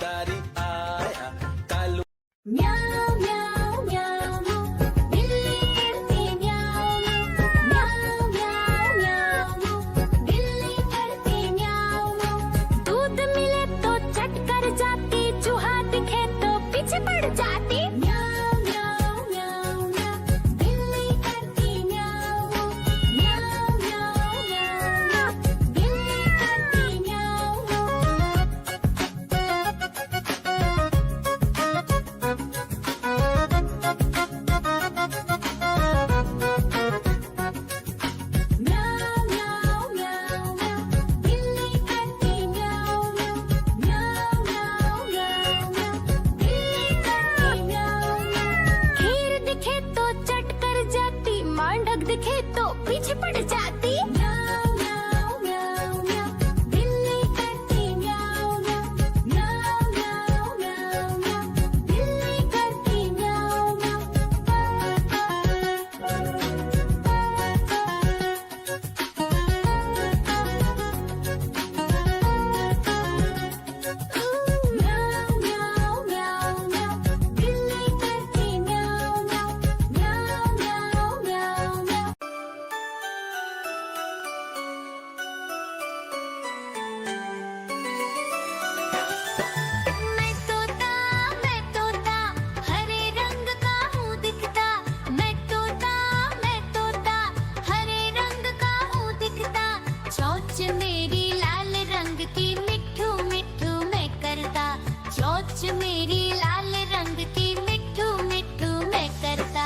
शिकारी आया कालू। म्याऊं म्याऊं म्याऊं बिल्ली करती म्याऊं म्याऊं म्याऊं म्याऊं बिल्ली करती म्याऊं। दूध मिले तो चट कर जाती, चूहा दिखे तो पीछे पड़ जाती। म्याऊं म्याऊं म्याऊं म्याऊं बिल्ली करती म्याऊं म्याऊं म्याऊं म्याऊं बिल्ली करती म्याऊं। म्याऊं म्याऊं म्याऊं म्याऊं बिल्ली करती म्याऊं म्याऊं म्याऊं म्याऊं म्याऊं बिल्ली करती म्याऊं। खीर दिखे तो चट कर जाती, मांडक दिखे तो पीछे पड़ जाती। म्याऊं म्याऊं म्याऊं म्याऊं बिल्ली करती म्याऊं म्याऊं म्याऊं म्याऊं म्याऊं बिल्ली करती म्याऊं म्याऊं। म्याऊं म्याऊं म्याऊं म्याऊं बिल्ली करती म्याऊं म्याऊं म्याऊं म्याऊं म्याऊं म्याऊं। मैं तोता हरे रंग का हूँ दिखता। मैं तोता हरे रंग का हूँ दिखता। चोंच मेरी लाल रंग की मिट्ठू मिट्ठू मैं करता। चोंच मेरी लाल रंग की मिट्ठू मिट्ठू मैं करता।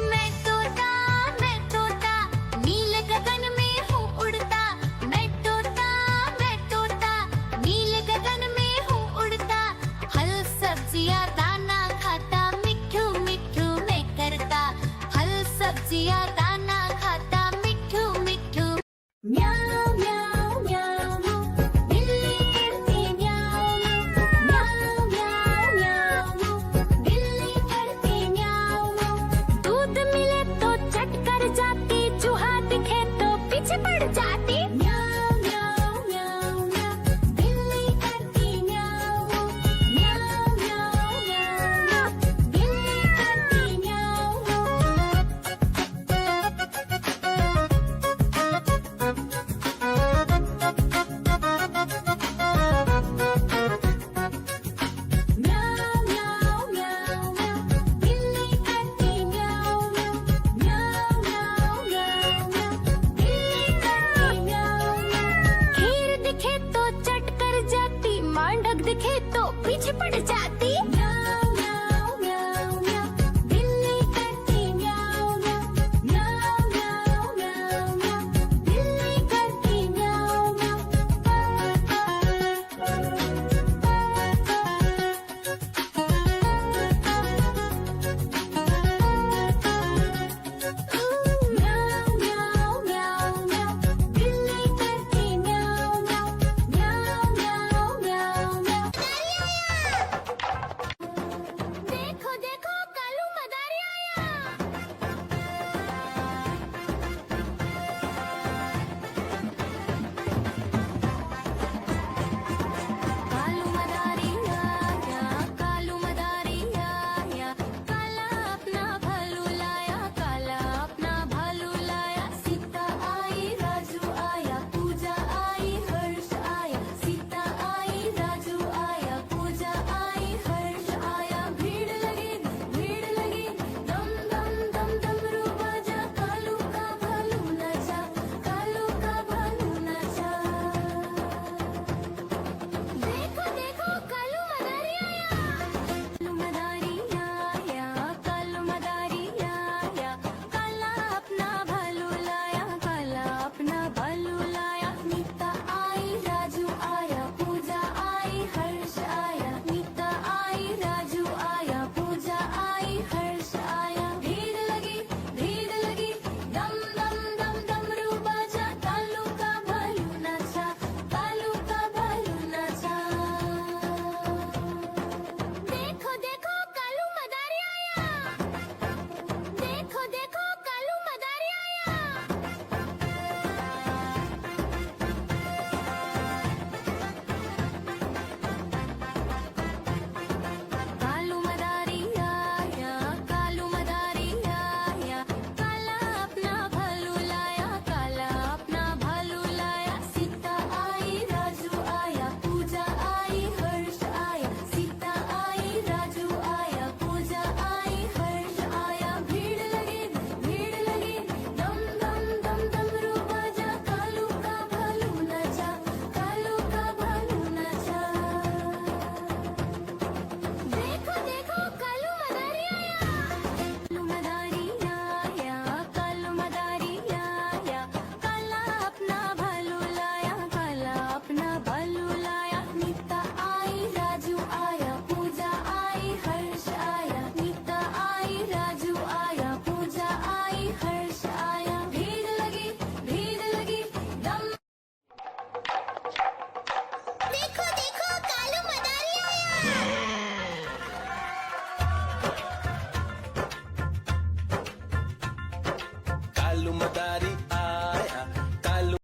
मैं तोता नीले गगन में हूँ उड़ता। मैं तोता कालू मदारी